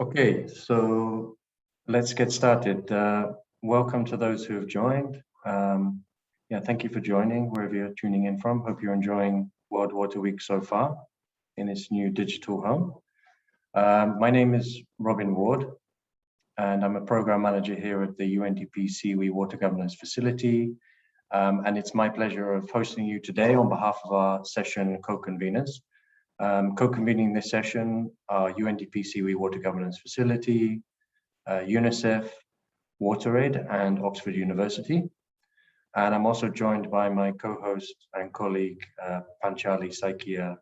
Okay, so let's get started. Welcome to those who have joined. Thank you for joining wherever you're tuning in from. Hope you're enjoying World Water Week so far in its new digital home. My name is Robin Ward, and I'm a program manager here at the UNDP Seaway Water Governance Facility. And it's my pleasure of hosting you today on behalf of our session co-conveners. Co-convening this session are UNDP Seaway Water Governance Facility, UNICEF, WaterAid, and Oxford University. And I'm also joined by my co-host and colleague, Panchali Saikia,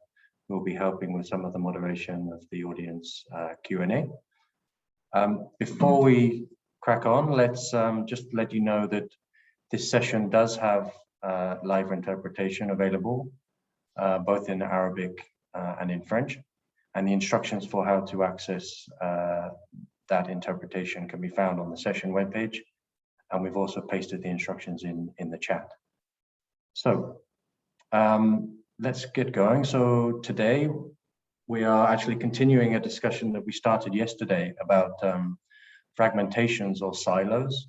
who will be helping with some of the moderation of the audience Q&A. Before we crack on, let's just let you know that this session does have live interpretation available, both in Arabic and in French, and the instructions for how to access that interpretation can be found on the session webpage, and we've also pasted the instructions in the chat. So let's get going. So today we are actually continuing a discussion that we started yesterday about fragmentations or silos,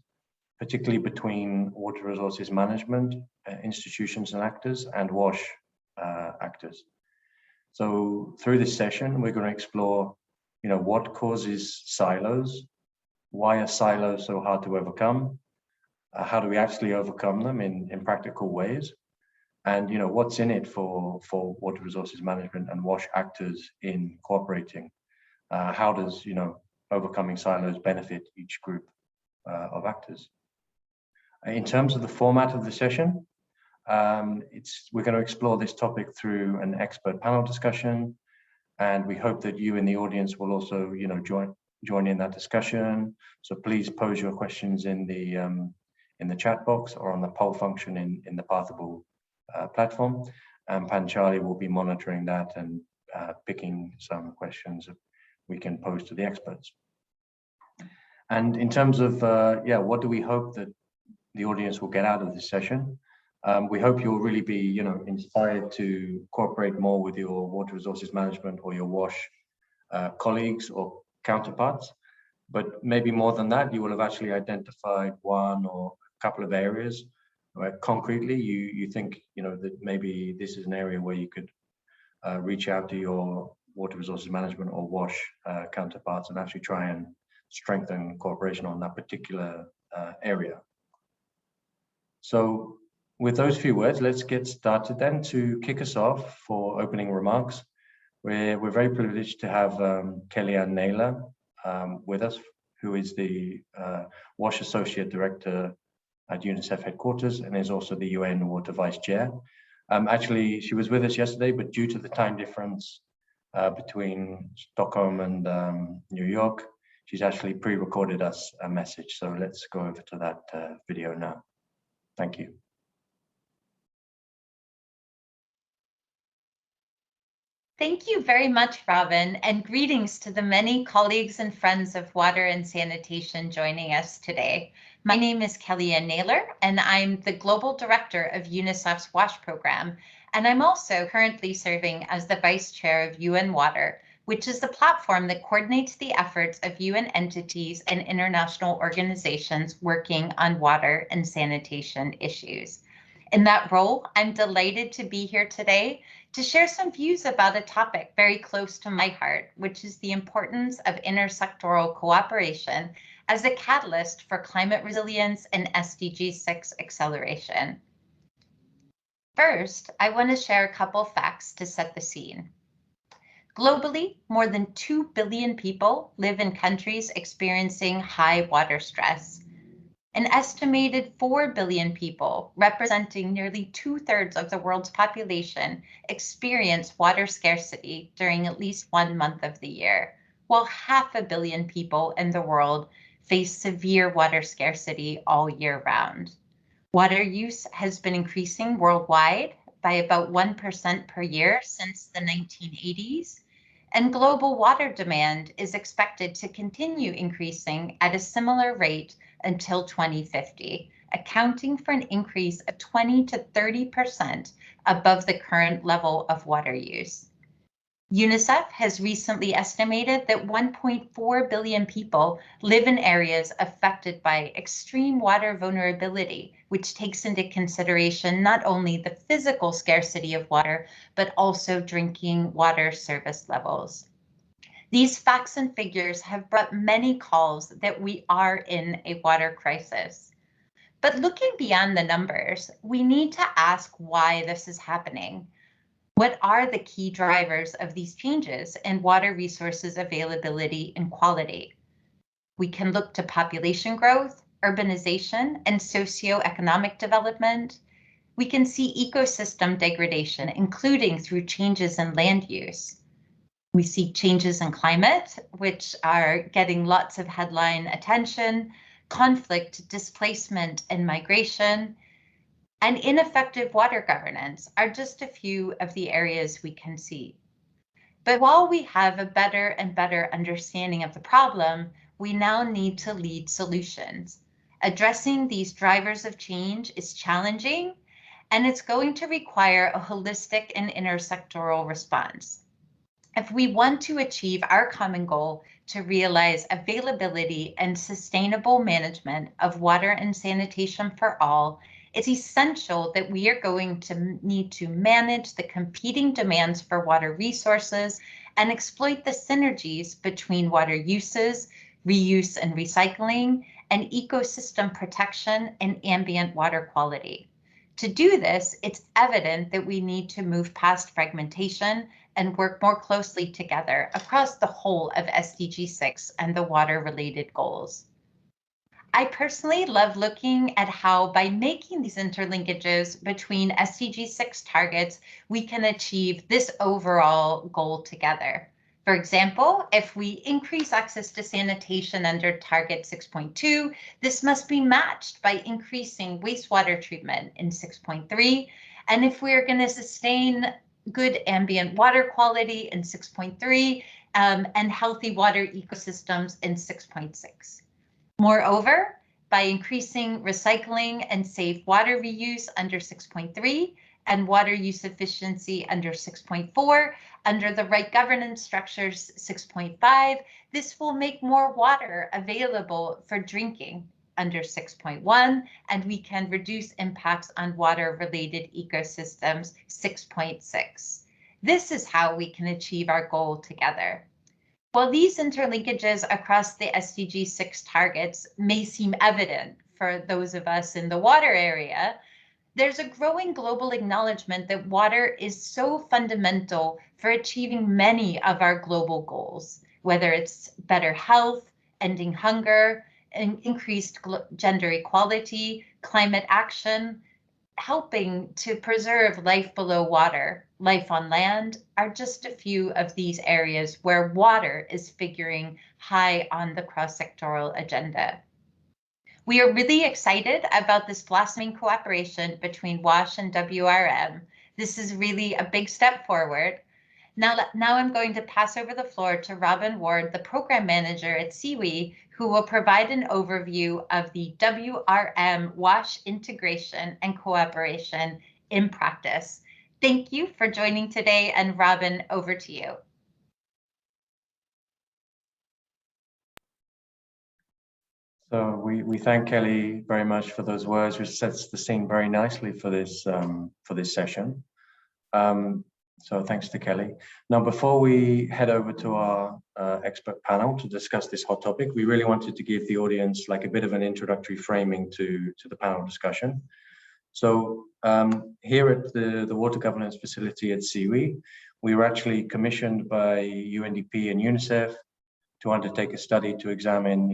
particularly between water resources management institutions and actors and WASH actors. So through this session, we're going to explore, what causes silos, why are silos so hard to overcome, how do we actually overcome them in practical ways, and what's in it for water resources management and WASH actors in cooperating. How does overcoming silos benefit each group of actors? In terms of the format of the session, we're going to explore this topic through an expert panel discussion, and we hope that you in the audience will also, join in that discussion. So please pose your questions in the chat box or on the poll function in the Pathable platform, and Panchali will be monitoring that and picking some questions that we can pose to the experts. And in terms of what do we hope that the audience will get out of this session? We hope you'll really be, inspired to cooperate more with your water resources management or your WASH colleagues or counterparts. But maybe more than that, you will have actually identified one or a couple of areas where concretely you think, that maybe this is an area where you could reach out to your water resources management or WASH counterparts and actually try and strengthen cooperation on that particular area. So with those few words, let's get started then. To kick us off for opening remarks, we're very privileged to have Kellyanne Naylor with us, who is the WASH Associate Director at UNICEF headquarters and is also the UN Water Vice Chair. Actually, she was with us yesterday, but due to the time difference between Stockholm and New York, she's actually pre-recorded us a message. So let's go over to that video now. Thank you. Thank you very much, Robin, and greetings to the many colleagues and friends of water and sanitation joining us today. My name is Kellyanne Naylor, and I'm the Global Director of UNICEF's WASH program, and I'm also currently serving as the Vice Chair of UN Water, which is the platform that coordinates the efforts of UN entities and international organizations working on water and sanitation issues. In that role, I'm delighted to be here today to share some views about a topic very close to my heart, which is the importance of intersectoral cooperation as a catalyst for climate resilience and SDG6 acceleration. First, I want to share a couple facts to set the scene. Globally, more than 2 billion people live in countries experiencing high water stress. An estimated 4 billion people, representing nearly 2/3 of the world's population, experience water scarcity during at least 1 month of the year, while 500 million people in the world face severe water scarcity all year round. Water use has been increasing worldwide by about 1% per year since the 1980s, and global water demand is expected to continue increasing at a similar rate until 2050, accounting for an increase of 20 to 30% above the current level of water use. UNICEF has recently estimated that 1.4 billion people live in areas affected by extreme water vulnerability, which takes into consideration not only the physical scarcity of water, but also drinking water service levels. These facts and figures have brought many calls that we are in a water crisis. But looking beyond the numbers, we need to ask why this is happening. What are the key drivers of these changes in water resources availability and quality? We can look to population growth, urbanization, and socioeconomic development. We can see ecosystem degradation, including through changes in land use. We see changes in climate, which are getting lots of headline attention, conflict, displacement, and migration, and ineffective water governance are just a few of the areas we can see. But while we have a better and better understanding of the problem, we now need to lead solutions. Addressing these drivers of change is challenging, and it's going to require a holistic and intersectoral response. If we want to achieve our common goal to realize availability and sustainable management of water and sanitation for all, it's essential that we are going to need to manage the competing demands for water resources and exploit the synergies between water uses, reuse and recycling, and ecosystem protection and ambient water quality. To do this, it's evident that we need to move past fragmentation and work more closely together across the whole of SDG6 and the water-related goals. I personally love looking at how by making these interlinkages between SDG6 targets, we can achieve this overall goal together. For example, if we increase access to sanitation under target 6.2, this must be matched by increasing wastewater treatment in 6.3. And if we are going to sustain good ambient water quality in 6.3 and healthy water ecosystems in 6.6. Moreover, by increasing recycling and safe water reuse under 6.3 and water use efficiency under 6.4, under the right governance structures 6.5, this will make more water available for drinking under 6.1, and we can reduce impacts on water-related ecosystems 6.6. This is how we can achieve our goal together. While these interlinkages across the SDG6 targets may seem evident for those of us in the water area, there's a growing global acknowledgement that water is so fundamental for achieving many of our global goals, whether it's better health, ending hunger, increased gender equality, climate action, helping to preserve life below water, life on land are just a few of these areas where water is figuring high on the cross-sectoral agenda. We are really excited about this blossoming cooperation between WASH and WRM. This is really a big step forward. Now I'm going to pass over the floor to Robin Ward, the program manager at CWE, who will provide an overview of the WRM WASH integration and cooperation in practice. Thank you for joining today, and Robin, over to you. So we thank Kelly very much for those words, which sets the scene very nicely for this session. So thanks to Kelly. Now, before we head over to our expert panel to discuss this hot topic, we really wanted to give the audience like a bit of an introductory framing to the panel discussion. So here at the Water Governance Facility at CWE, we were actually commissioned by UNDP and UNICEF to undertake a study to examine,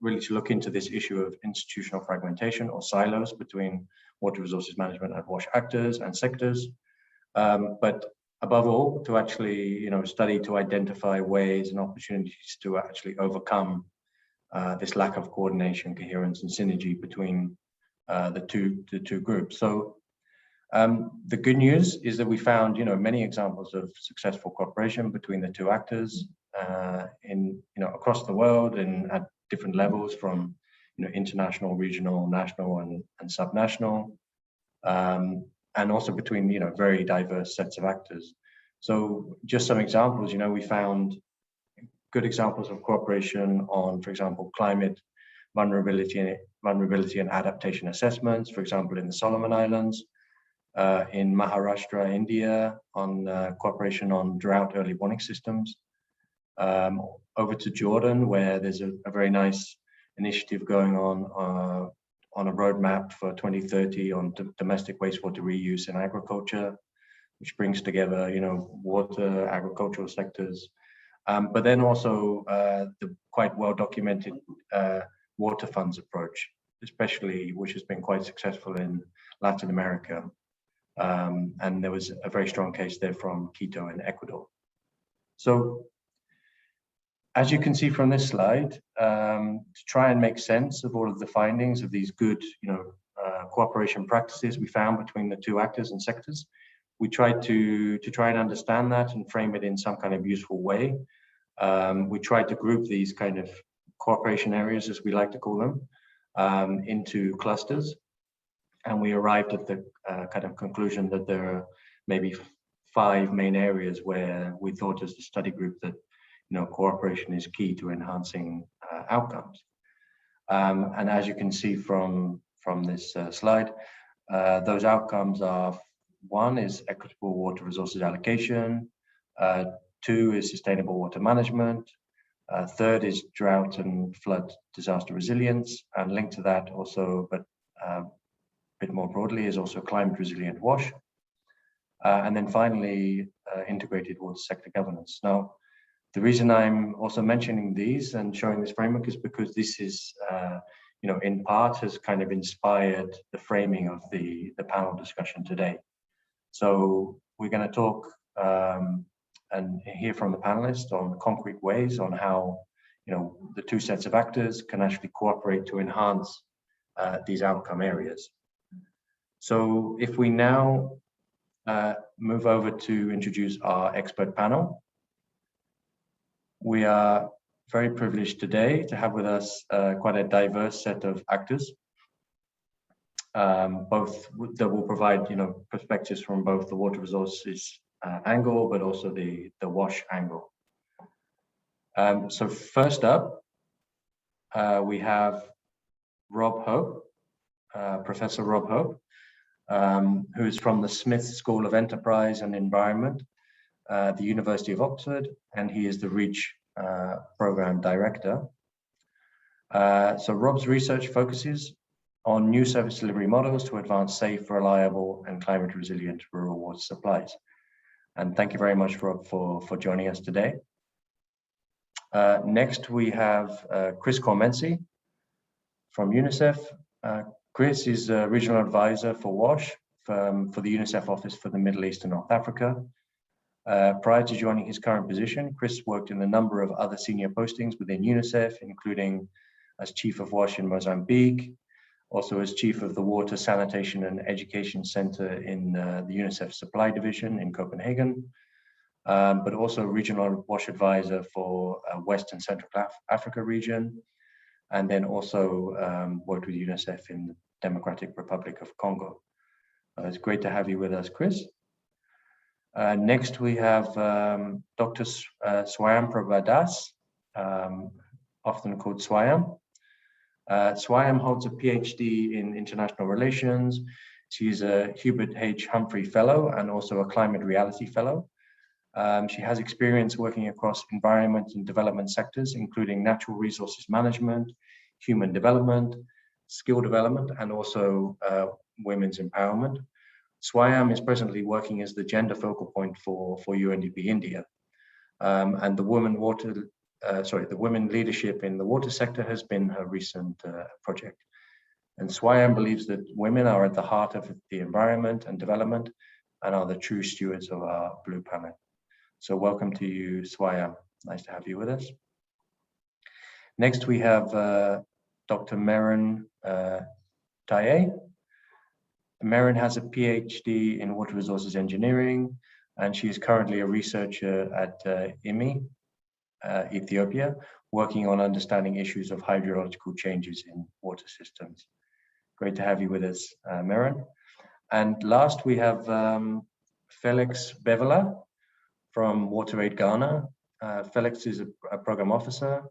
really to look into this issue of institutional fragmentation or silos between water resources management and WASH actors and sectors. But above all, to actually, study to identify ways and opportunities to actually overcome this lack of coordination, coherence, and synergy between the two groups. So the good news is that we found, many examples of successful cooperation between the two actors across the world and at different levels, from international, regional, national, and subnational. And also between very diverse sets of actors. So just some examples, we found good examples of cooperation on, for example, climate vulnerability and adaptation assessments, for example, in the Solomon Islands, in Maharashtra, India, on cooperation on drought early warning systems, over to Jordan, where there's a very nice initiative going on a roadmap for 2030 on domestic wastewater reuse in agriculture, which brings together, water, agricultural sectors, but then also the quite well-documented water funds approach, especially, which has been quite successful in Latin America. And there was a very strong case there from Quito in Ecuador. So as you can see from this slide, to try and make sense of all of the findings of these good, cooperation practices we found between the two actors and sectors, we tried to try and understand that and frame it in some kind of useful way. We tried to group these kind of cooperation areas, as we like to call them, into clusters. And we arrived at the kind of conclusion that there are maybe 5 main areas where we thought as the study group that cooperation is key to enhancing outcomes. And as you can see from this slide, those outcomes are: 1 is equitable water resources allocation, 2 is sustainable water management, 3rd is drought and flood disaster resilience, and linked to that also, but a bit more broadly, is also climate resilient WASH. And then finally, integrated water sector governance. Now, the reason I'm also mentioning these and showing this framework is because this is, in part has kind of inspired the framing of the panel discussion today. So we're going to talk and hear from the panelists on concrete ways on how, the two sets of actors can actually cooperate to enhance these outcome areas. So if we now move over to introduce our expert panel. We are very privileged today to have with us quite a diverse set of actors, both that will provide, perspectives from both the water resources angle, but also the WASH angle. So first up, we have Rob Hope, Professor Rob Hope, who is from the Smith School of Enterprise and Environment, the University of Oxford, and he is the REACH program director. So Rob's research focuses on new service delivery models to advance safe, reliable, and climate resilient rural water supplies. And thank you very much, Rob, for joining us today. Next, we have Chris Cormensi from UNICEF. Chris is a regional advisor for WASH for the UNICEF Office for the Middle East and North Africa. Prior to joining his current position, Chris worked in a number of other senior postings within UNICEF, including as Chief of WASH in Mozambique, also as Chief of the Water, Sanitation and Education Center in the UNICEF Supply Division in Copenhagen, but also Regional WASH Advisor for West and Central Africa region, and then also worked with UNICEF in the Democratic Republic of Congo. It's great to have you with us, Chris. Next, we have Dr. Swayam Prabhadas, often called Swayam. Swayam holds a PhD in International Relations. She's a Hubert H. Humphrey Fellow and also a Climate Reality Fellow. She has experience working across environment and development sectors, including natural resources management, human development, skill development, and also women's empowerment. Swayam is presently working as the gender focal point for UNDP India, and the women leadership in the water sector has been her recent project. And Swayam believes that women are at the heart of the environment and development and are the true stewards of our blue planet. So welcome to you, Swayam. Nice to have you with us. Next, we have Dr. Meren Taye. Meren has a PhD in water resources engineering, and she is currently a researcher at IMI, Ethiopia, working on understanding issues of hydrological changes in water systems. Great to have you with us, Meren. And last, we have Felix Bevela, from WaterAid Ghana. Felix is a program officer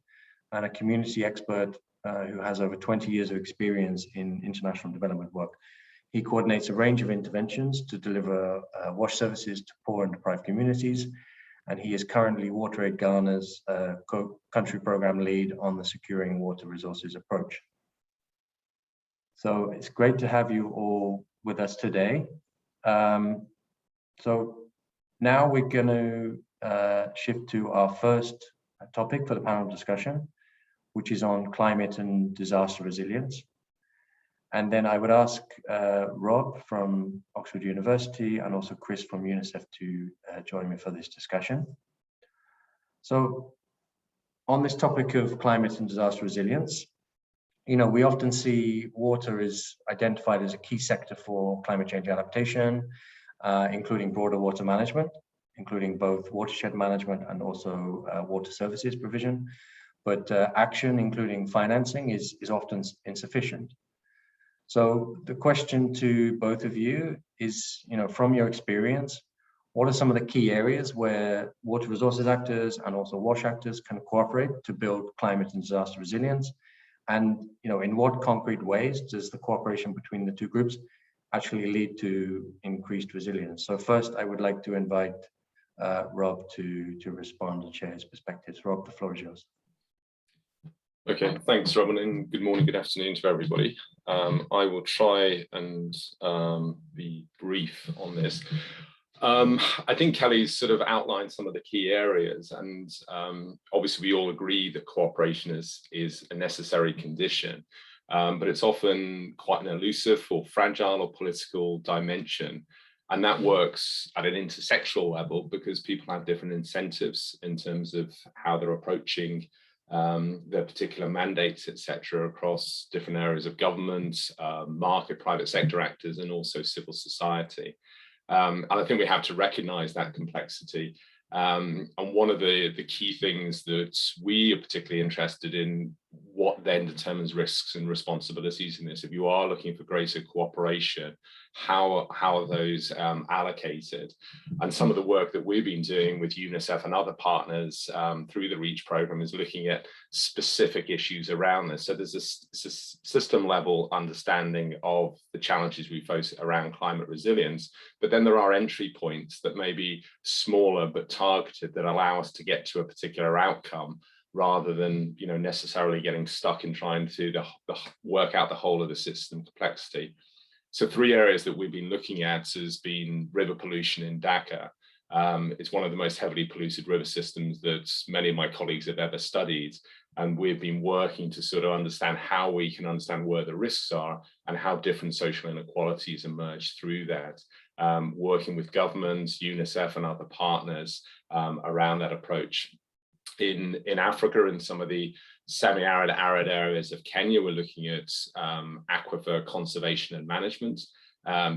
and a community expert who has over 20 years of experience in international development work. He coordinates a range of interventions to deliver wash services to poor and deprived communities, and he is currently WaterAid Ghana's country program lead on the Securing Water Resources approach. So it's great to have you all with us today. So now we're going to shift to our first topic for the panel discussion, which is on climate and disaster resilience. And then I would ask Rob from Oxford University and also Chris from UNICEF to join me for this discussion. So on this topic of climate and disaster resilience, you know, we often see water is identified as a key sector for climate change adaptation, including broader water management, including both watershed management and also water services provision. But action, including financing, is often insufficient. So the question to both of you is, you know, from your experience, what are some of the key areas where water resources actors and also WASH actors can cooperate to build climate and disaster resilience? And, you know, in what concrete ways does the cooperation between the two groups actually lead to increased resilience? So first, I would like to invite Rob to respond and share his perspectives. Rob, the floor is yours. Okay, thanks, Robin, and good morning, good afternoon to everybody. I will try and be brief on this. I think Kelly's sort of outlined some of the key areas, and obviously we all agree that cooperation is a necessary condition, but it's often quite an elusive or fragile or political dimension. And that works at an intersectoral level because people have different incentives in terms of how they're approaching their particular mandates, etc., across different areas of government, market, private sector actors, and also civil society. And I think we have to recognize that complexity. And one of the key things that we are particularly interested in, what then determines risks and responsibilities in this. If you are looking for greater cooperation, how are those allocated? And some of the work that we've been doing with UNICEF and other partners through the REACH program is looking at specific issues around this. So there's a system level understanding of the challenges we face around climate resilience, but then there are entry points that may be smaller but targeted that allow us to get to a particular outcome, rather than, you know, necessarily getting stuck in trying to work out the whole of the system complexity. So 3 areas that we've been looking at has been river pollution in Dhaka. It's one of the most heavily polluted river systems that many of my colleagues have ever studied. And we've been working to sort of understand how we can understand where the risks are and how different social inequalities emerge through that. Working with governments, UNICEF and other partners around that approach. In Africa and some of the semi-arid, arid areas of Kenya, we're looking at aquifer conservation and management.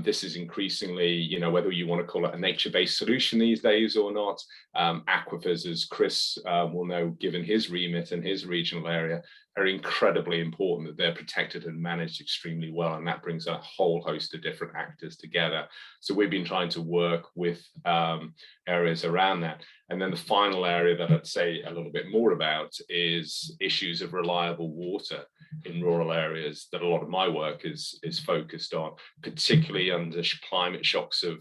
This is increasingly, you know, whether you want to call it a nature-based solution these days or not, aquifers, as Chris will know, given his remit and his regional area, are incredibly important that they're protected and managed extremely well. And that brings a whole host of different actors together. So we've been trying to work with areas around that. And then the final area that I'd say a little bit more about is issues of reliable water in rural areas that a lot of my work is focused on, particularly under climate shocks of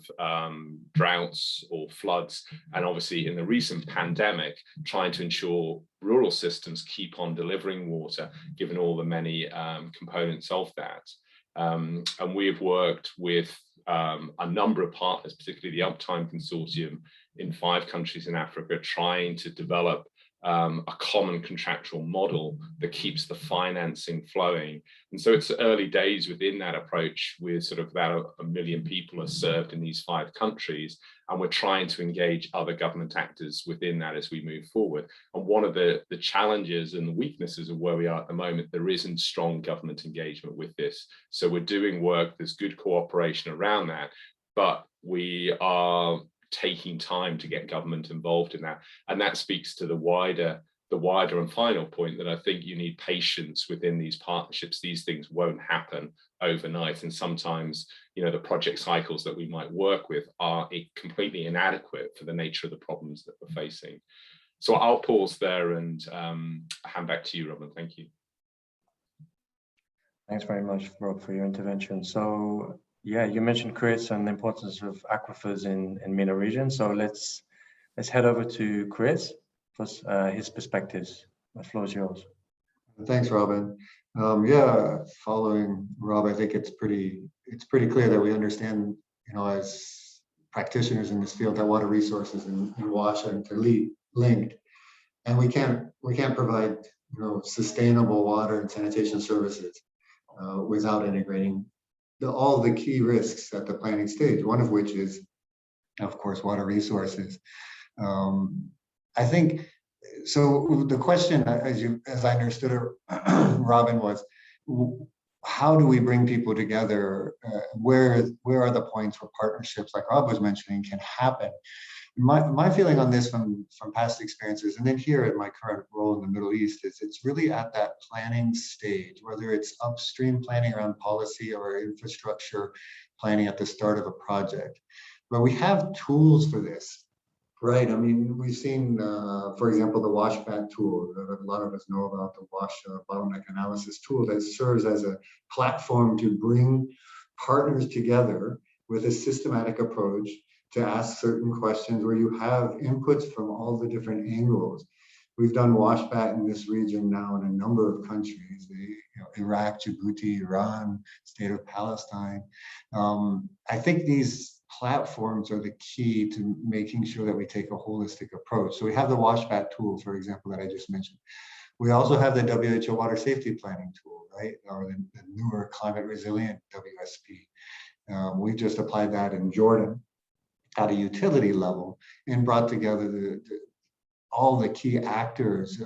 droughts or floods. And obviously in the recent pandemic, trying to ensure rural systems keep on delivering water, given all the many components of that. And we've worked with a number of partners, particularly the Uptime Consortium in 5 countries in Africa, trying to develop a common contractual model that keeps the financing flowing. And so it's early days within that approach, with sort of about 1 million people are served in these 5 countries. And we're trying to engage other government actors within that as we move forward. And one of the challenges and the weaknesses of where we are at the moment, there isn't strong government engagement with this. So we're doing work, there's good cooperation around that, but we are taking time to get government involved in that. And that speaks to the wider the wider and final point that I think you need patience within these partnerships. These things won't happen overnight, and sometimes, you know, the project cycles that we might work with are completely inadequate for the nature of the problems that we're facing. So I'll pause there and hand back to you, Robin. Thank you. Thanks very much, Rob, for your intervention. So yeah, you mentioned, Chris, and the importance of aquifers in MENA region. So let's head over to Chris for his perspectives. The floor is yours. Thanks, Robin. Yeah, following Rob, I think it's pretty clear that we understand, you know, as practitioners in this field, that water resources and wash are interlinked, and we can't provide, you know, sustainable water and sanitation services without integrating all the key risks at the planning stage. One of which is, of course, water resources. I think so. The question, as I understood it, Robin, was how do we bring people together? Where are the points where partnerships, like Rob was mentioning, can happen? My feeling on this from past experiences, and then here at my current role in the Middle East, is it's really at that planning stage, whether it's upstream planning around policy or infrastructure planning at the start of a project. But we have tools for this. Right. I mean, we've seen, for example, the washback tool that a lot of us know about, the wash bottleneck analysis tool that serves as a platform to bring partners together with a systematic approach to ask certain questions where you have inputs from all the different angles. We've done washback in this region now in a number of countries, Iraq, Djibouti, Iran, state of Palestine. I think these platforms are the key to making sure that we take a holistic approach. So we have the washback tool, for example, that I just mentioned. We also have the WHO water safety planning tool, right? Or the newer climate resilient WSP. We just applied that in Jordan at a utility level and brought together all the key actors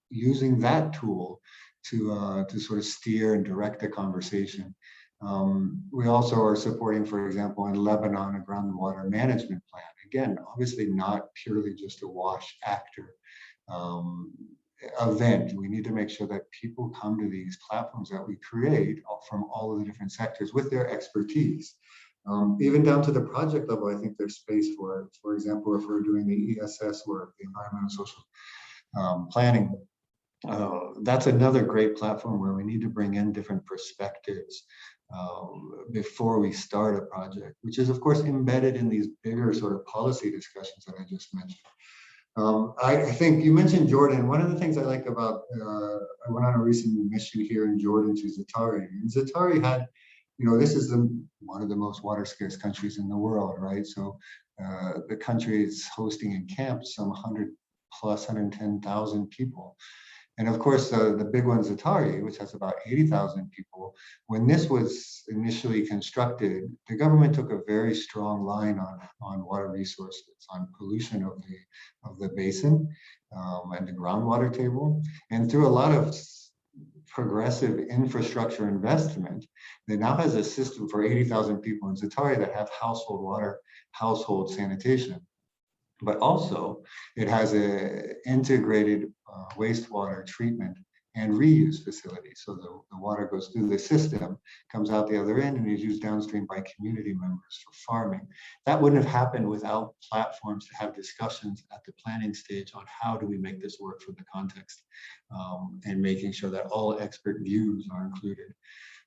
using that tool to sort of steer and direct the conversation. We also are supporting, for example, in Lebanon, a groundwater management plan. Again, obviously not purely just a wash actor event. We need to make sure that people come to these platforms that we create from all of the different sectors with their expertise. Even down to the project level, I think there's space for it. For example, if we're doing the ESS work, the environmental social planning, that's another great platform where we need to bring in different perspectives before we start a project, which is of course embedded in these bigger sort of policy discussions that I just mentioned. I think you mentioned Jordan. One of the things I like about, I went on a recent mission here in Jordan to Zatari, and Zatari had, you know, this is one of the most water scarce countries in the world, right? So the country is hosting in camps some 110,000 people. And of course, the big one, Zatari, which has about 80,000 people, when this was initially constructed, the government took a very strong line on water resources, on pollution of the basin and the groundwater table. And through a lot of progressive infrastructure investment, that now has a system for 80,000 people in Zatari that have household water, household sanitation. But also it has a integrated wastewater treatment and reuse facility. So the water goes through the system, comes out the other end, and is used downstream by community members for farming. That wouldn't have happened without platforms to have discussions at the planning stage on how do we make this work for the context, and making sure that all expert views are included.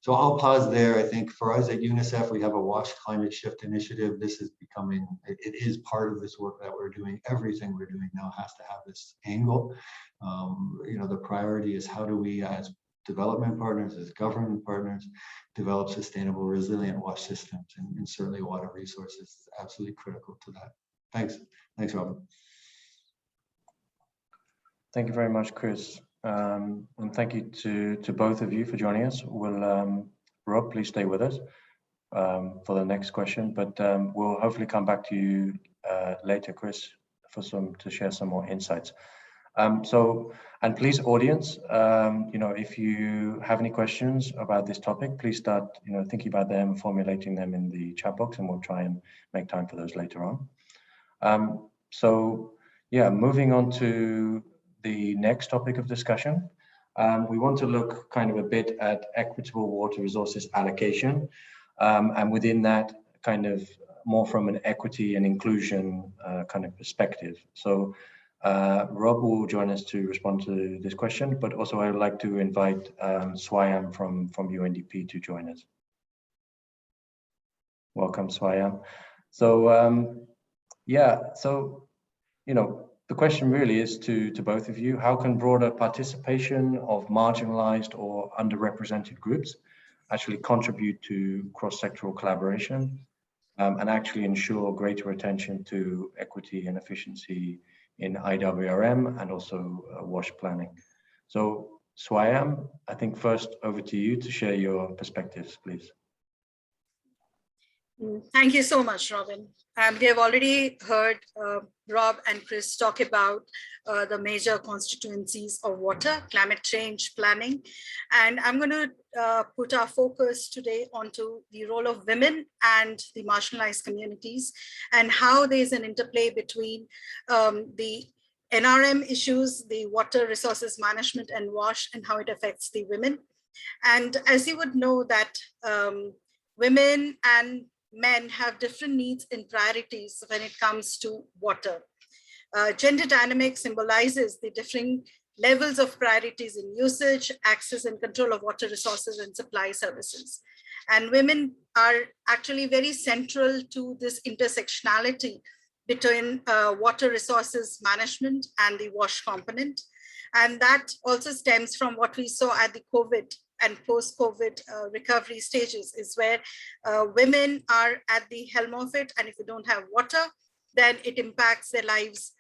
So I'll pause there. I think for us at UNICEF, we have a WASH Climate Shift initiative. This is becoming, it is part of this work that we're doing. Everything we're doing now has to have this angle. You know, the priority is how do we as development partners, as government partners, develop sustainable, resilient WASH systems, and certainly water resources is absolutely critical to that. Thanks. Thanks, Robin. Thank you very much, Chris. And thank you to both of you for joining us. We'll, Rob, please stay with us for the next question, but we'll hopefully come back to you later, Chris, to share some more insights. And please, audience, you know, if you have any questions about this topic, please start, you know, thinking about them, formulating them in the chat box, and we'll try and make time for those later on. So yeah, moving on to the next topic of discussion. We want to look kind of a bit at equitable water resources allocation, and within that, kind of more from an equity and inclusion kind of perspective. So Rob will join us to respond to this question, but also I would like to invite Swayam from UNDP to join us. Welcome, Swayam. So yeah, so the question really is to both of you: how can broader participation of marginalized or underrepresented groups actually contribute to cross-sectoral collaboration and actually ensure greater attention to equity and efficiency in IWRM and also WASH planning? So Swayam, I think first over to you to share your perspectives, please. Thank you so much, Robin. We have already heard Rob and Chris talk about the major constituencies of water, climate change planning. And I'm going to put our focus today onto the role of women and the marginalized communities and how there's an interplay between the NRM issues, the water resources management and WASH, and how it affects the women. And as you would know that women and men have different needs and priorities when it comes to water. Gender dynamic symbolizes the differing levels of priorities in usage, access, and control of water resources and supply services. And women are actually very central to this intersectionality between water resources management and the WASH component. And that also stems from what we saw at the COVID and post-COVID recovery stages, is where women are at the helm of it. And if you don't have water, then it impacts their lives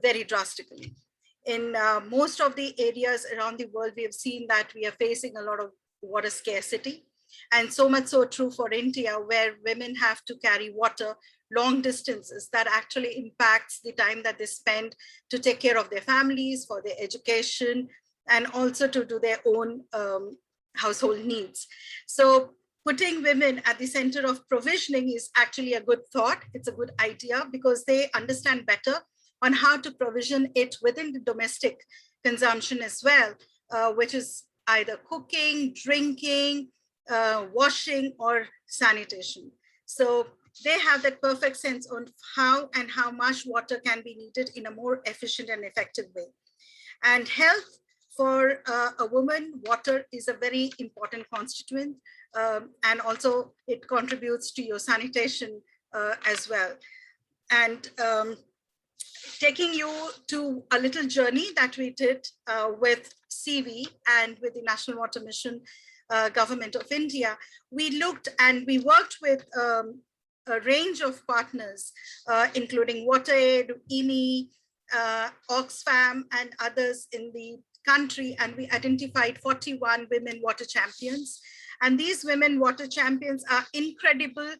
very drastically. In most of the areas around the world, we have seen that we are facing a lot of water scarcity. And so much so true for India, where women have to carry water long distances. That actually impacts the time that they spend to take care of their families, for their education, and also to do their own household needs. So putting women at the center of provisioning is actually a good thought. It's a good idea because they understand better on how to provision it within the domestic consumption as well, which is either cooking, drinking, washing, or sanitation. So they have that perfect sense on how and how much water can be needed in a more efficient and effective way. And health, for a woman, water is a very important constituent, and also it contributes to your sanitation as well. And taking you to a little journey that we did with CV and with the National Water Mission Government of India, we looked and we worked with a range of partners, including WaterAid, IMI, Oxfam, and others in the country, and we identified 41 women water champions. And these women water champions are incredible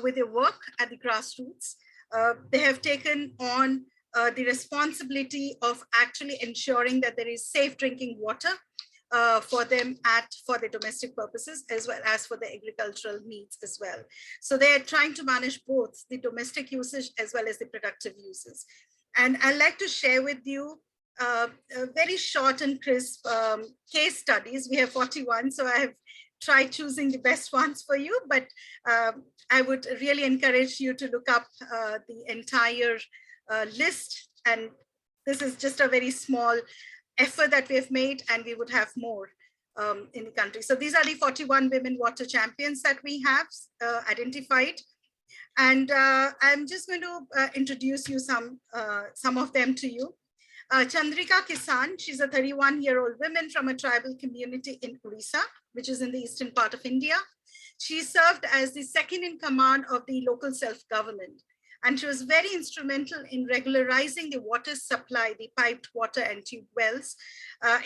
with their work at the grassroots. They have taken on the responsibility of actually ensuring that there is safe drinking water for them for the domestic purposes, as well as for the agricultural needs as well. So they are trying to manage both the domestic usage as well as the productive uses. And I'd like to share with you very short and crisp case studies. We have 41, so I have tried choosing the best ones for you, but I would really encourage you to look up the entire list. And this is just a very small effort that we have made, and we would have more in the country. So these are the 41 women water champions that we have identified. And I'm just going to introduce you some of them to you. Chandrika Kisan, she's a 31-year-old woman from a tribal community in Orissa, which is in the eastern part of India. She served as the second in command of the local self-government. And she was very instrumental in regularizing the water supply, the piped water and tube wells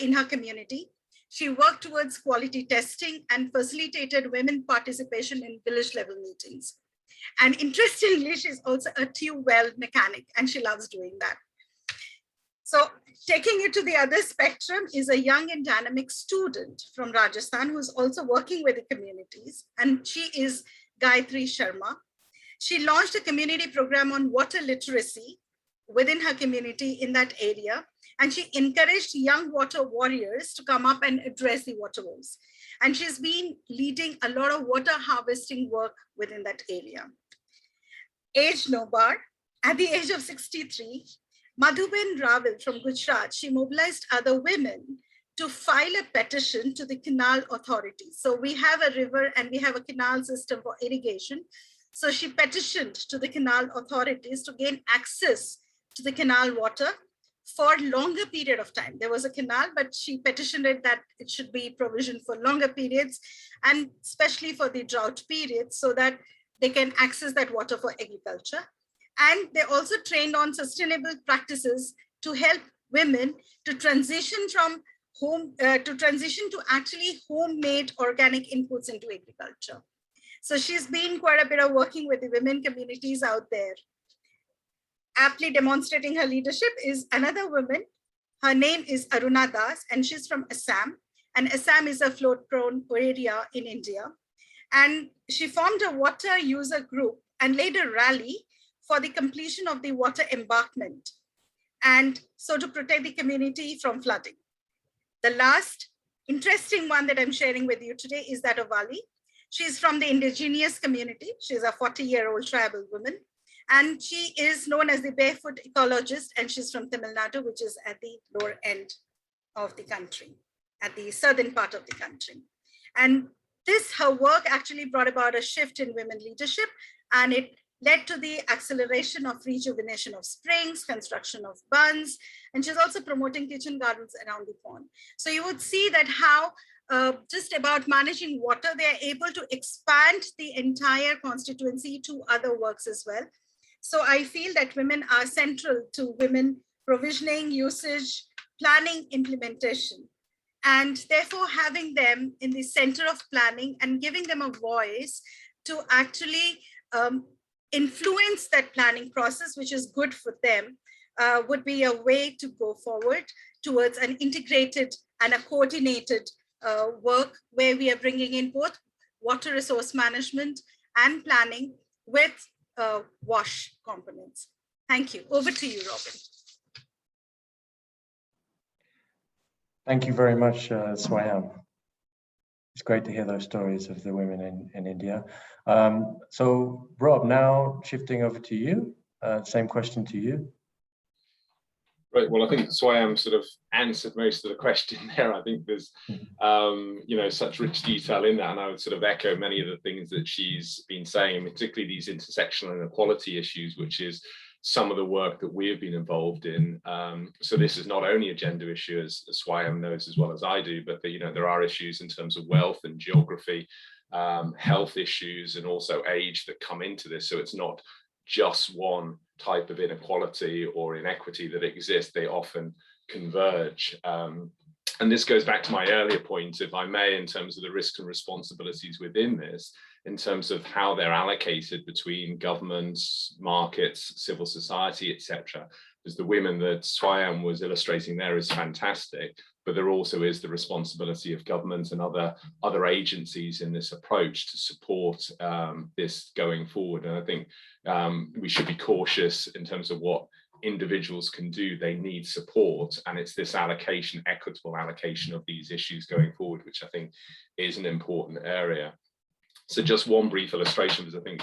in her community. She worked towards quality testing and facilitated women participation in village level meetings. And interestingly, she's also a tube well mechanic, and she loves doing that. So taking it to the other spectrum is a young and dynamic student from Rajasthan who's also working with the communities, and she is Gayatri Sharma. She launched a community program on water literacy within her community in that area, And she encouraged young water warriors to come up and address the water woes. And she's been leading a lot of water harvesting work within that area. Aged no bar, at the age of 63, Madhuben Raval from Gujarat, she mobilized other women to file a petition to the canal authorities. So we have a river and we have a canal system for irrigation. So she petitioned to the canal authorities to gain access to the canal water for longer period of time. There was a canal, but she petitioned it that it should be provisioned for longer periods, and especially for the drought periods, so that they can access that water for agriculture. And they also trained on sustainable practices to help women to transition from to actually homemade organic inputs into agriculture. So she's been quite a bit of working with the women communities out there. Aptly demonstrating her leadership is another woman. Her name is Aruna Das, and she's from Assam. And Assam is a flood-prone area in India. And she formed a water user group and led a rally for the completion of the water embankment, and so to protect the community from flooding. The last interesting one that I'm sharing with you today is that of Ali. She's from the indigenous community. She's a 40-year-old tribal woman, and she is known as the barefoot ecologist, and she's from Tamil Nadu, which is at the lower end of the country, at the southern part of the country. And her work actually brought about a shift in women leadership, and it led to the acceleration of rejuvenation of springs, construction of bunds, and she's also promoting kitchen gardens around the pond. So you would see that how just about managing water, they are able to expand the entire constituency to other works as well. So I feel that women are central to women provisioning, usage, planning, implementation. And therefore having them in the center of planning and giving them a voice to actually influence that planning process, which is good for them, would be a way to go forward towards an integrated and a coordinated work where we are bringing in both water resource management and planning with WASH components. Thank you. Over to you, Robin. Thank you very much, Swayam. It's great to hear those stories of the women in India. So Rob, now shifting over to you, same question to you. Right, well, I think Swayam sort of answered most of the question there. I think there's, you know, such rich detail in that, and I would sort of echo many of the things that she's been saying, particularly these intersectional inequality issues, which is some of the work that we have been involved in. So this is not only a gender issue, as Swayam knows as well as I do, but you know, there are issues in terms of wealth and geography, health issues, and also age that come into this. So it's not just one type of inequality or inequity that exists, they often converge. And this goes back to my earlier point, if I may, in terms of the risks and responsibilities within this, in terms of how they're allocated between governments, markets, civil society, etc. Because the women that Swayam was illustrating there is fantastic, but there also is the responsibility of government and other agencies in this approach to support this going forward. And I think we should be cautious in terms of what individuals can do. They need support, and it's this allocation, equitable allocation of these issues going forward, which I think is an important area. So just one brief illustration, because I think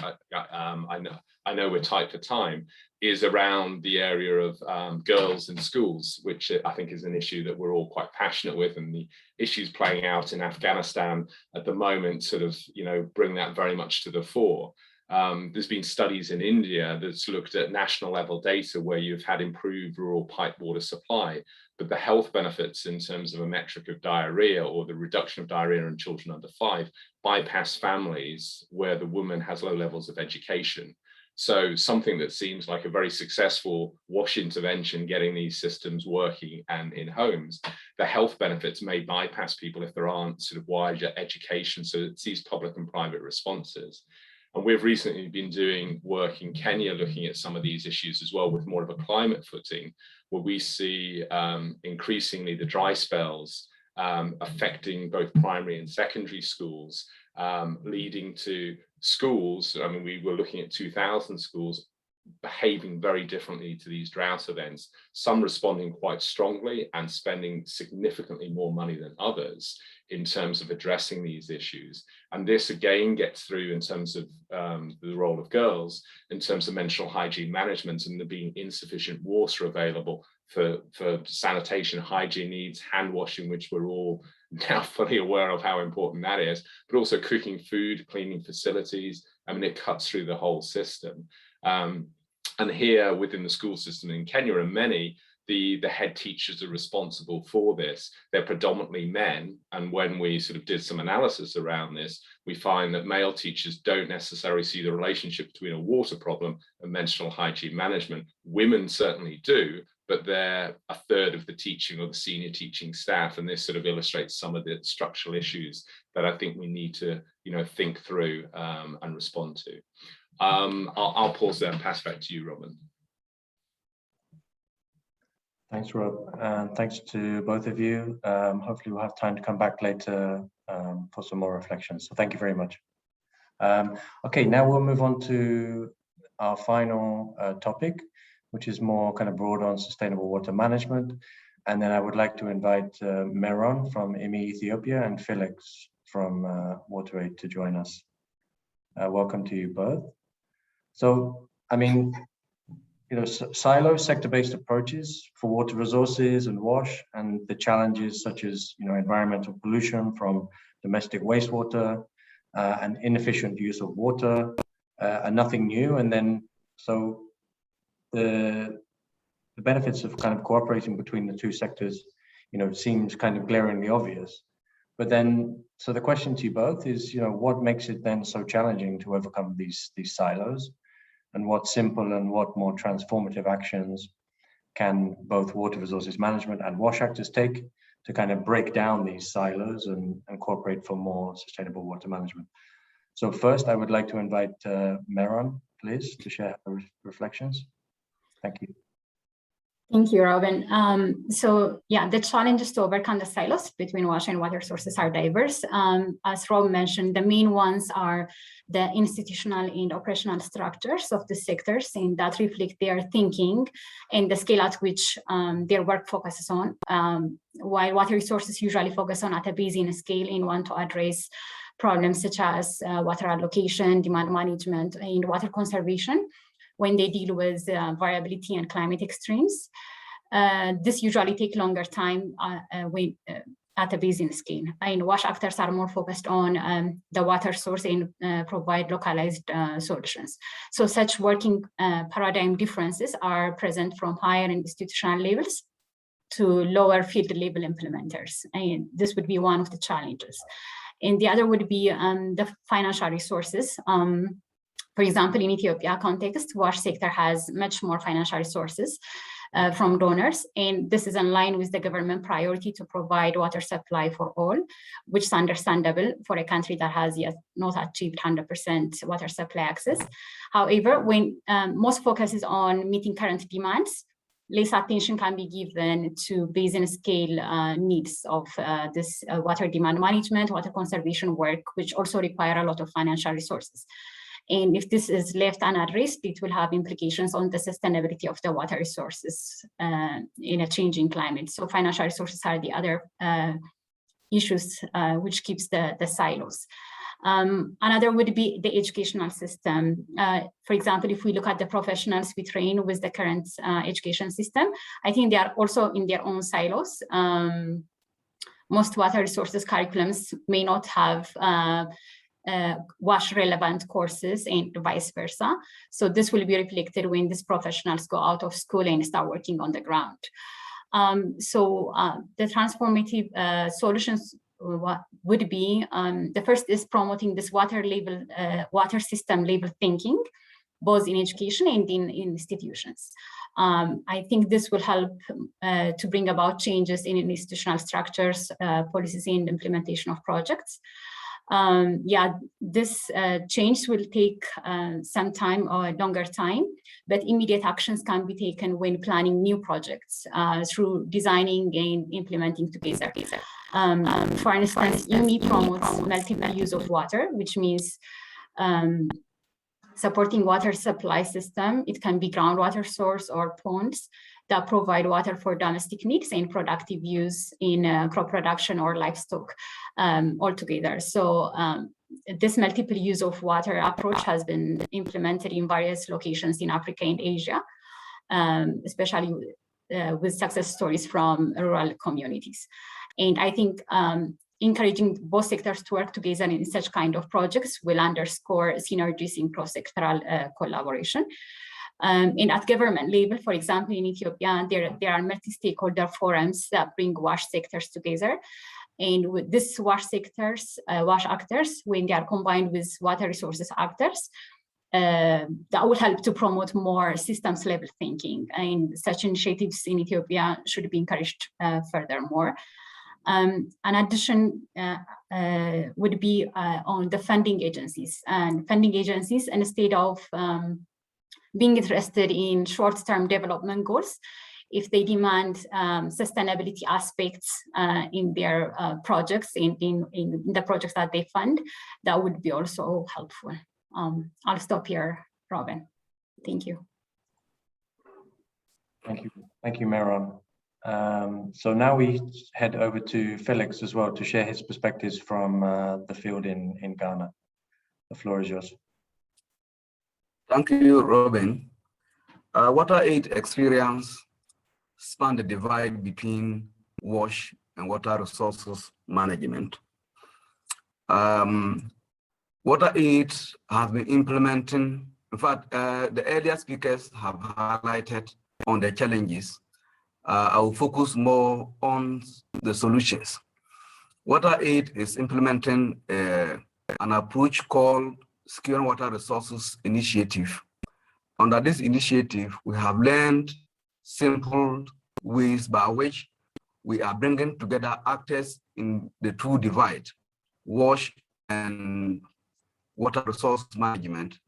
I know we're tight for time, is around the area of girls in schools, which I think is an issue that we're all quite passionate with, and the issues playing out in Afghanistan at the moment sort of, you know, bring that very much to the fore. There's been studies in India that's looked at national level data where you've had improved rural pipe water supply, but the health benefits in terms of a metric of diarrhea or the reduction of diarrhea in children under 5 bypass families where the woman has low levels of education. So something that seems like a very successful WASH intervention, getting these systems working and in homes, the health benefits may bypass people if there aren't sort of wider education. So it's these public and private responses. And we've recently been doing work in Kenya looking at some of these issues as well with more of a climate footing, where we see increasingly the dry spells affecting both primary and secondary schools, leading to schools. I mean, we were looking at 2,000 schools behaving very differently to these drought events, some responding quite strongly and spending significantly more money than others in terms of addressing these issues. And this again gets through in terms of the role of girls, in terms of menstrual hygiene management and there being insufficient water available for sanitation, hygiene needs, hand washing, which we're all now fully aware of how important that is, but also cooking food, cleaning facilities. I mean, it cuts through the whole system. And here within the school system in Kenya and many, the head teachers are responsible for this. They're predominantly men. And when we sort of did some analysis around this, we find that male teachers don't necessarily see the relationship between a water problem and menstrual hygiene management. Women certainly do, but they're a third of the teaching or the senior teaching staff. And this sort of illustrates some of the structural issues that I think we need to, think through and respond to. I'll pause there and pass back to you, Robin. Thanks, Rob, and thanks to both of you. Hopefully we'll have time to come back later for some more reflections. So thank you very much. Okay, now we'll move on to our final topic, which is more kind of broad on sustainable water management. And then I would like to invite Meron from IMI Ethiopia and Felix from WaterAid to join us. Welcome to you both. So, I mean, silo sector-based approaches for water resources and WASH and the challenges such as, environmental pollution from domestic wastewater and inefficient use of water are nothing new. And then, so the benefits of kind of cooperating between the two sectors, seems kind of glaringly obvious. But then, so the question to you both is, what makes it then so challenging to overcome these silos? And what simple and what more transformative actions can both water resources management and WASH actors take to kind of break down these silos and cooperate for more sustainable water management? So first, I would like to invite Meron, please, to share her reflections. Thank you. Thank you, Robin. So yeah, the challenges to overcome the silos between WASH and water sources are diverse. As Rob mentioned, the main ones are the institutional and operational structures of the sectors, and that reflect their thinking and the scale at which their work focuses on. While water resources usually focus on at a basin scale and want to address problems such as water allocation, demand management, and water conservation, when they deal with variability and climate extremes. This usually take longer time at a basin scale. And WASH actors are more focused on the water source and provide localized solutions. So such working paradigm differences are present from higher institutional levels to lower field level implementers. And this would be one of the challenges. And the other would be the financial resources. For example, in Ethiopia context, WASH sector has much more financial resources from donors, and this is in line with the government priority to provide water supply for all, which is understandable for a country that has yet not achieved 100% water supply access. However, when most focus is on meeting current demands, less attention can be given to basin scale needs of this water demand management, water conservation work, which also require a lot of financial resources. And if this is left unaddressed, it will have implications on the sustainability of the water resources in a changing climate. So financial resources are the other issues which keeps the silos. Another would be the educational system. For example, if we look at the professionals we train with the current education system, I think they are also in their own silos. Most water resources curriculums may not have WASH relevant courses and vice versa. So this will be reflected when these professionals go out of school and start working on the ground. The transformative solutions would be, the first is promoting this water system level thinking, both in education and in institutions. I think this will help to bring about changes in institutional structures, policies, and implementation of projects. This change will take some time or longer time, but immediate actions can be taken when planning new projects through designing and implementing together. For instance, IMI promotes multiple use of water, which means supporting water supply system. It can be groundwater source or ponds that provide water for domestic needs and productive use in crop production or livestock altogether. So this multiple use of water approach has been implemented in various locations in Africa and Asia, especially with success stories from rural communities. And I think encouraging both sectors to work together in such kind of projects will underscore synergies in cross-sectoral collaboration. And at government level, for example, in Ethiopia, there are multi-stakeholder forums that bring WASH sectors together. And with this WASH actors, when they are combined with water resources actors, that will help to promote more systems level thinking. And such initiatives in Ethiopia should be encouraged furthermore. An addition would be on the funding agencies. And funding agencies, instead of being interested in short-term development goals, if they demand sustainability aspects in their projects, in the projects that they fund, that would be also helpful. I'll stop here, Robin. Thank you. Thank you, Meron. So now we head over to Felix as well to share his perspectives from the field in Ghana. The floor is yours. Thank you, Robin. Water aid experience span the divide between WASH and water resources management. Water aid has been implementing, in fact, the earlier speakers have highlighted on the challenges. I will focus more on the solutions. Water aid is implementing an approach called Securing Water Resources Initiative. Under this initiative, we have learned simple ways by which we are bringing together actors in the two divide, WASH and water resource management,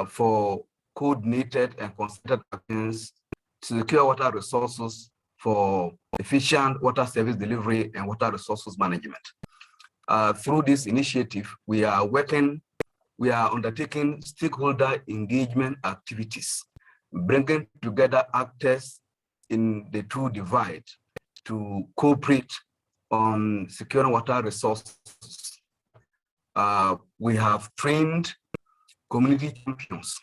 for coordinated and concerted actions to secure water resources for efficient water service delivery and water resources management. Through this initiative, we are undertaking stakeholder engagement activities, bringing together actors in the two divide to cooperate on securing water resources. We have trained community champions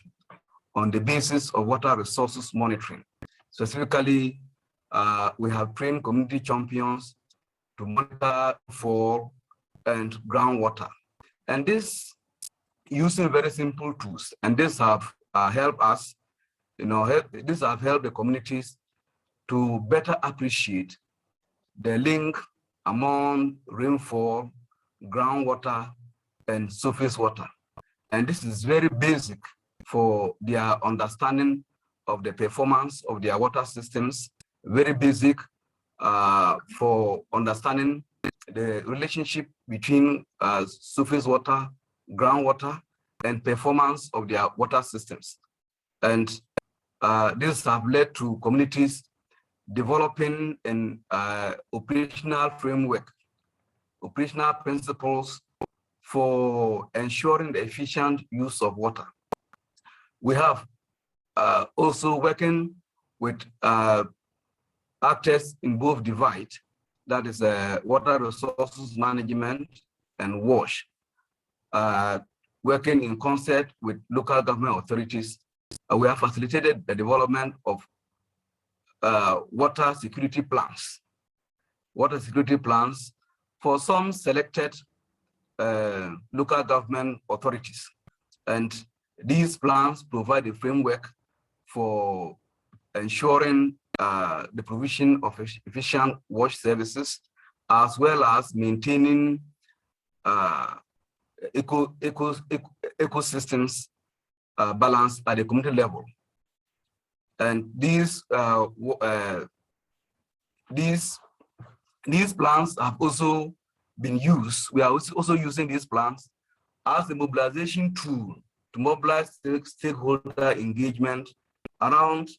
on the basis of water resources monitoring. Specifically, we have trained community champions to monitor fall and groundwater. And this using very simple tools, and this have helped us, this have helped the communities to better appreciate the link among rainfall, groundwater, and surface water. And this is very basic for their understanding of the performance of their water systems, very basic for understanding the relationship between surface water, groundwater, and performance of their water systems. And this have led to communities developing an operational framework, operational principles for ensuring the efficient use of water. We have also working with actors in both divide, that is water resources management and WASH, working in concert with local government authorities. We have facilitated the development of water security plans for some selected local government authorities. And these plans provide a framework for ensuring the provision of efficient WASH services, as well as maintaining ecosystems balance at the community level. And these plans have also been used. We are also using these plans as a mobilization tool to mobilize stakeholder engagement around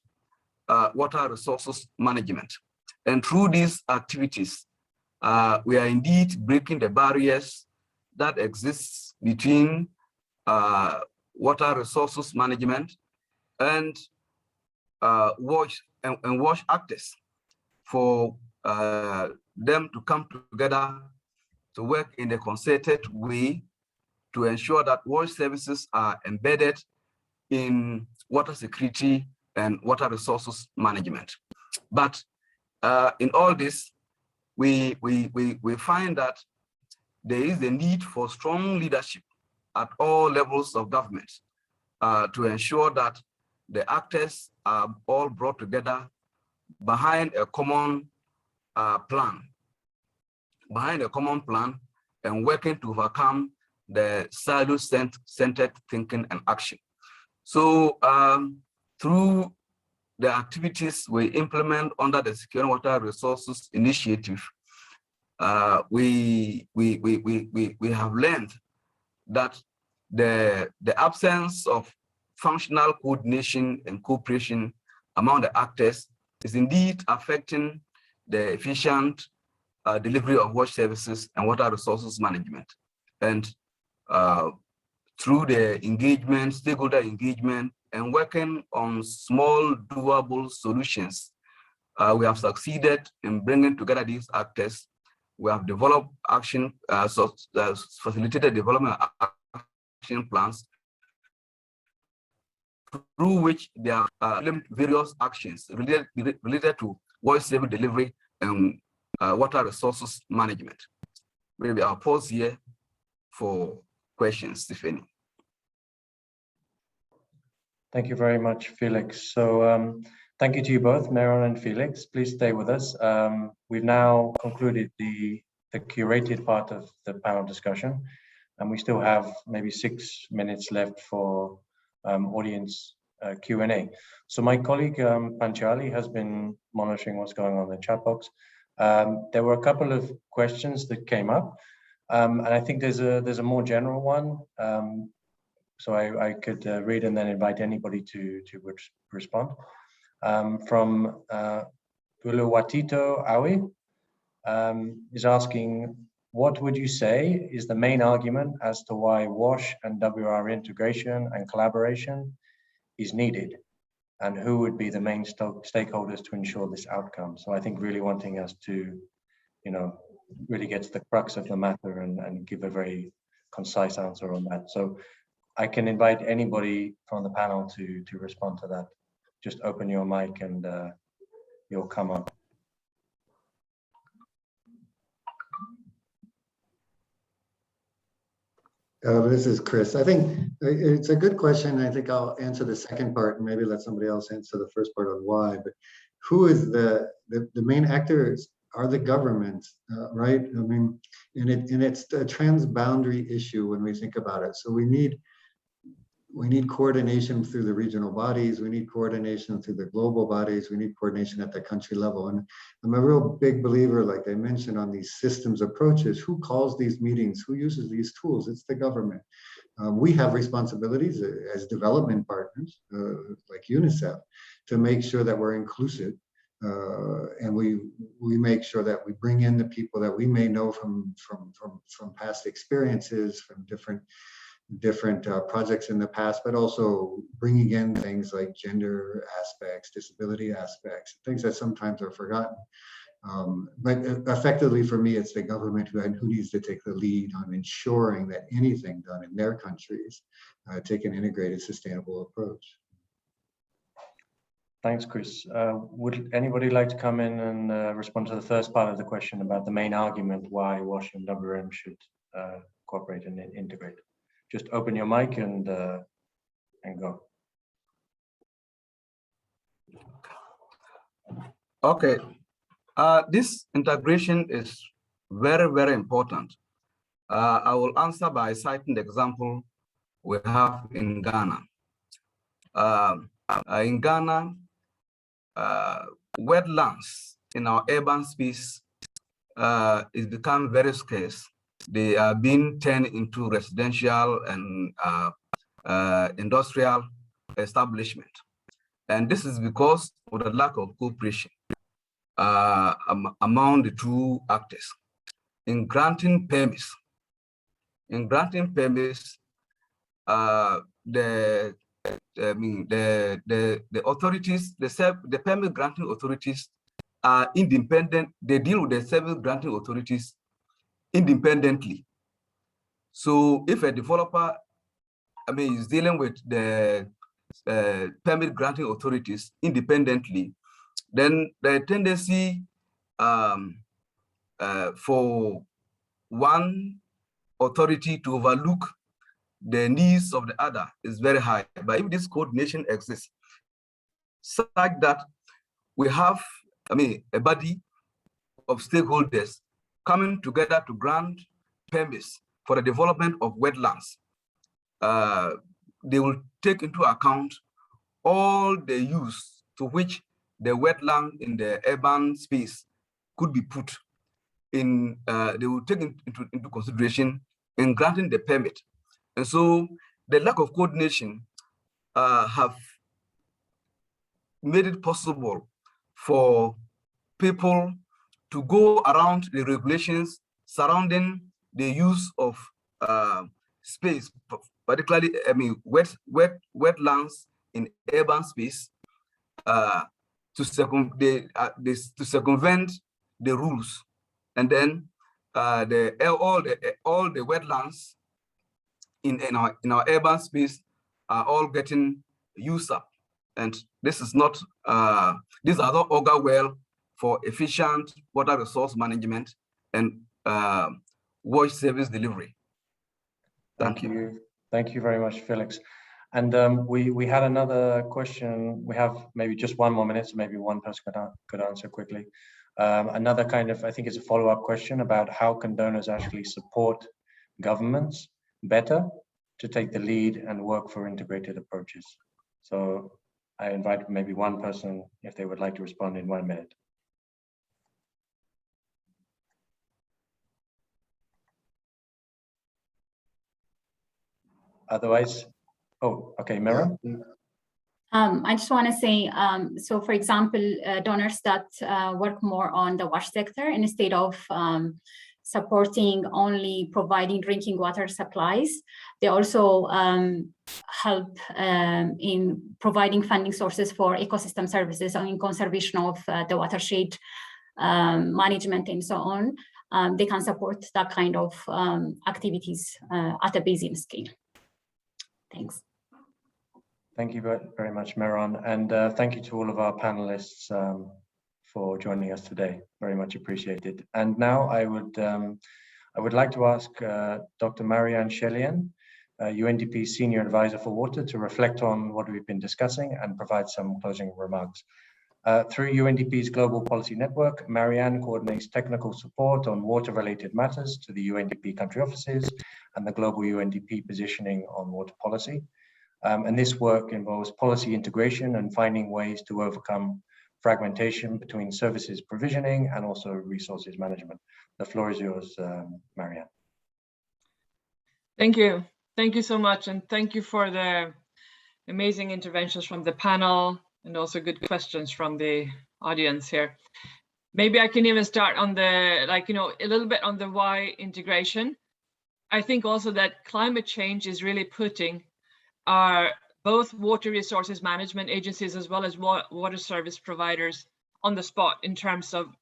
water resources management. And through these activities, we are indeed breaking the barriers that exist between water resources management, and WASH actors for them to come together to work in a concerted way to ensure that WASH services are embedded in water security and water resources management. But in all this, we find that there is a need for strong leadership at all levels of government to ensure that the actors are all brought together behind a common plan, and working to overcome the silo-centered thinking and action. So through the activities we implement under the Secure Water Resources Initiative, we have learned that the absence of functional coordination and cooperation among the actors is indeed affecting the efficient delivery of water services and water resources management. And through the engagement, stakeholder engagement, and working on small doable solutions, we have succeeded in bringing together these actors. We have developed action, facilitated development of action plans through which there are various actions related to water service delivery and water resources management. Maybe I'll pause here for questions, if any. Thank you very much, Felix. So thank you to you both, Meron and Felix. Please stay with us. We've now concluded the curated part of the panel discussion, and we still have maybe 6 minutes left for audience Q&A. So my colleague Panchali has been monitoring what's going on in the chat box. There were a couple of questions that came up, and I think there's a more general one. So I could read and then invite anybody to respond. From Uluwatito Awi is asking, what would you say is the main argument as to why WASH and WR integration and collaboration is needed? And who would be the main stakeholders to ensure this outcome? So I think really wanting us to, really get to the crux of the matter and give a very concise answer on that. So I can invite anybody from the panel to respond to that. Just open your mic and you'll come up. This is Chris. I think it's a good question. I think I'll answer the second part and maybe let somebody else answer the first part on why. But who is the main actors are the governments, right? I mean, and it's a transboundary issue when we think about it. So we need coordination through the regional bodies. We need coordination through the global bodies. We need coordination at the country level. And I'm a real big believer, like I mentioned, on these systems approaches. Who calls these meetings? Who uses these tools? It's the government. We have responsibilities as development partners, like UNICEF, to make sure that we're inclusive. And we make sure that we bring in the people that we may know from past experiences, from different projects in the past, but also bringing in things like gender aspects, disability aspects, things that sometimes are forgotten. But effectively for me, it's the government who needs to take the lead on ensuring that anything done in their countries take an integrated, sustainable approach. Thanks, Chris. Would anybody like to come in and respond to the first part of the question about the main argument why WASH and WM should cooperate and integrate? Just open your mic and go. Okay, this integration is very, very important. I will answer by citing the example we have in Ghana. In Ghana, wetlands in our urban space is become very scarce. They are being turned into residential and industrial establishment. And this is because of the lack of cooperation among the two actors. In granting permits, the authorities, the permit granting authorities are independent. They deal with the service granting authorities independently. So if a developer, is dealing with the permit granting authorities independently, then the tendency for one authority to overlook the needs of the other is very high. But if this coordination exists, such that we have, a body of stakeholders coming together to grant permits for the development of wetlands, they will take into account all the use to which the wetland in the urban space could be put in, they will take into consideration in granting the permit. And so the lack of coordination have made it possible for people to go around the regulations surrounding the use of space, particularly wetlands in urban space, to circumvent the rules, and then all the wetlands in our urban space are all getting used up, and this is not these are not augur well for efficient water resource management and wash service delivery. Thank you. Thank you very much, Felix. And we had another question. We have maybe just one more minute, so maybe one person could answer quickly. Another kind of, I think it's a follow-up question about how can donors actually support governments better to take the lead and work for integrated approaches. So I invite maybe one person if they would like to respond in 1 minute. Otherwise, oh, okay, Mira. I just want to say, so for example, donors that work more on the wash sector instead of supporting only providing drinking water supplies, they also help in providing funding sources for ecosystem services and in conservation of the watershed management and so on. They can support that kind of activities at a basin scale. Thanks. Thank you very much, Meron, and thank you to all of our panelists for joining us today. Very much appreciated. And now I would like to ask Dr. Marianne Shelian, UNDP Senior Advisor for Water, to reflect on what we've been discussing and provide some closing remarks. Through UNDP's Global Policy Network, Marianne coordinates technical support on water-related matters to the UNDP country offices and the global UNDP positioning on water policy. And this work involves policy integration and finding ways to overcome fragmentation between services provisioning and also resources management. The floor is yours, Marianne. Thank you. Thank you so much. And thank you for the amazing interventions from the panel and also good questions from the audience here. Maybe I can even start on the, a little bit on the why integration. I think also that climate change is really putting our both water resources management agencies as well as water service providers on the spot in terms of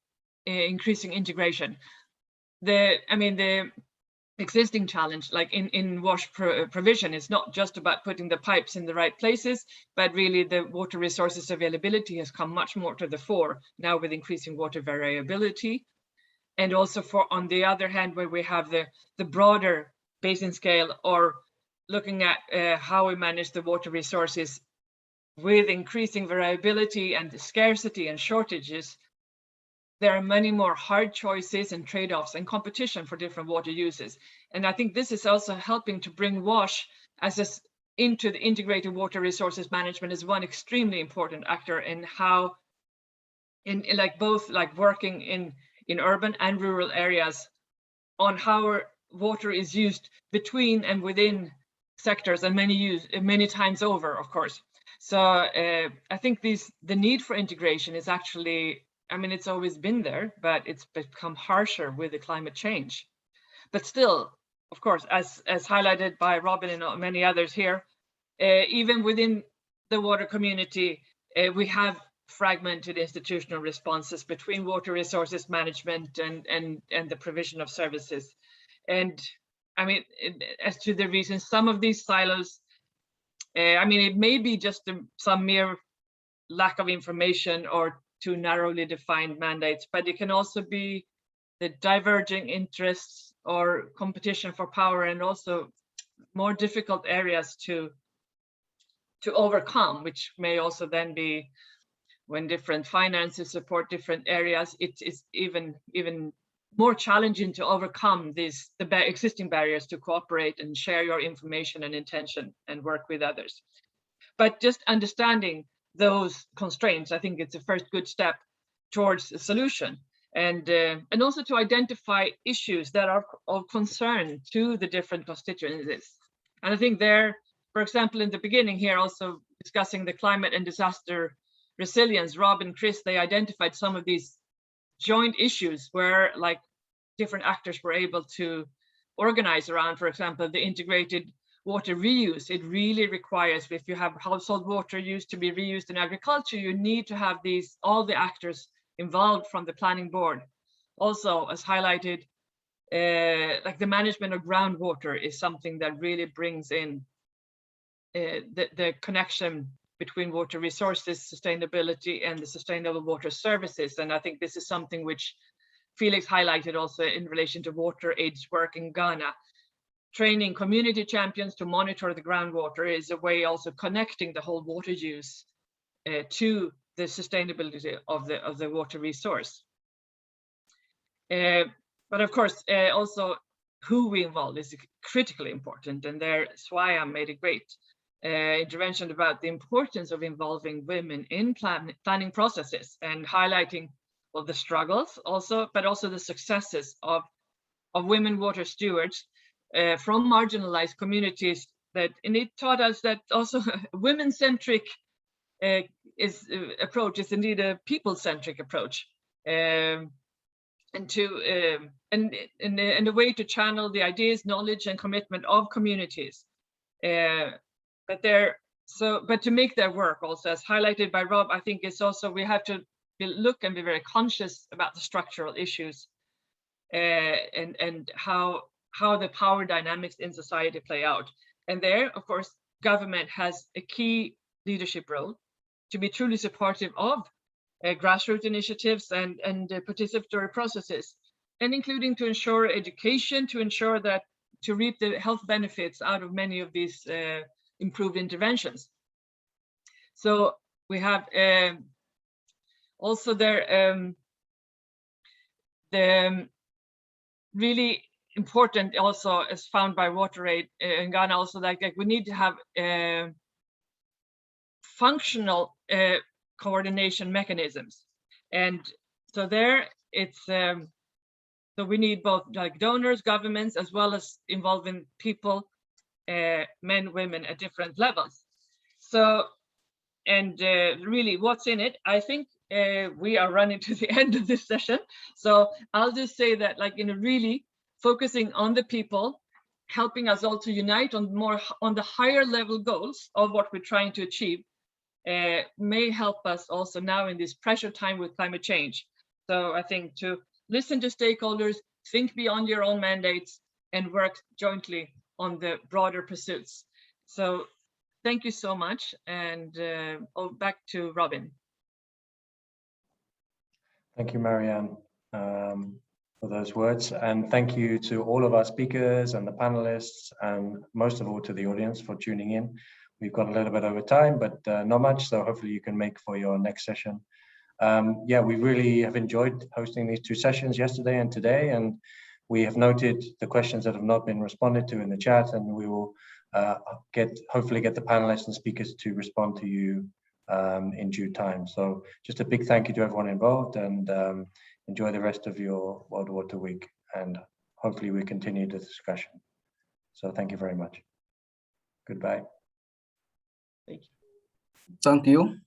increasing integration. The existing challenge, like in wash provision, is not just about putting the pipes in the right places, but really the water resources availability has come much more to the fore now with increasing water variability. And also on the other hand, where we have the broader basin scale, or looking at how we manage the water resources with increasing variability and scarcity and shortages, there are many more hard choices and trade-offs and competition for different water uses. And I think this is also helping to bring WASH into the integrated water resources management as one extremely important actor in how, both working in urban and rural areas on how water is used between and within sectors, and many times over, of course. So I think the need for integration is actually, it's always been there, but it's become harsher with the climate change. But still, of course, as highlighted by Robin and many others here, even within the water community, we have fragmented institutional responses between water resources management and the provision of services. And I mean, as to the reasons, some of these silos, I mean, it may be just some mere lack of information or too narrowly defined mandates, but it can also be the diverging interests or competition for power, and also more difficult areas to overcome, which may also then be when different finances support different areas. It is even more challenging to overcome the existing barriers to cooperate and share your information and intention and work with others. But just understanding those constraints, I think it's a first good step towards a solution, and also to identify issues that are of concern to the different constituencies. And I think there, for example, in the beginning here, also discussing the climate and disaster resilience, Rob and Chris, they identified some of these joint issues where like different actors were able to organize around, for example, the integrated water reuse. It really requires, if you have household water used to be reused in agriculture, you need to have all the actors involved from the planning board. Also, as highlighted, like the management of groundwater is something that really brings in the connection between water resources, sustainability, and the sustainable water services. And I think this is something which Felix highlighted also in relation to water aid's work in Ghana. Training community champions to monitor the groundwater is a way also connecting the whole water use to the sustainability of the water resource. But of course, also who we involve is critically important, and there Swaya made a great intervention about the importance of involving women in planning processes and highlighting, well, the struggles also, but also the successes of women water stewards from marginalized communities. And it taught us that also women-centric approach is indeed a people-centric approach, and a way to channel the ideas, knowledge, and commitment of communities. But to make that work also, as highlighted by Rob, I think it's also, we have to look and be very conscious about the structural issues and how the power dynamics in society play out. And there, of course, government has a key leadership role to be truly supportive of grassroots initiatives and participatory processes, and including to ensure education, to ensure that to reap the health benefits out of many of these improved interventions. So we have also there the really important, also as found by WaterAid in Ghana, also like we need to have functional coordination mechanisms. And so there it's so we need both like donors, governments, as well as involving people, men, women at different levels. So, and really what's in it, I think we are running to the end of this session. So I'll just say that, like, really focusing on the people, helping us all to unite on the higher level goals of what we're trying to achieve, may help us also now in this pressure time with climate change. So I think to listen to stakeholders, think beyond your own mandates, and work jointly on the broader pursuits. So thank you so much, and back to Robin. Thank you, Marianne, for those words. And thank you to all of our speakers and the panelists, and most of all to the audience for tuning in. We've got a little bit over time, but not much, so hopefully you can make for your next session. Yeah, we really have enjoyed hosting these two sessions yesterday and today, and we have noted the questions that have not been responded to in the chat, and we will hopefully get the panelists and speakers to respond to you in due time. So just a big thank you to everyone involved, and enjoy the rest of your World Water Week, and hopefully we continue the discussion. So thank you very much. Goodbye. Thank you. Thank you.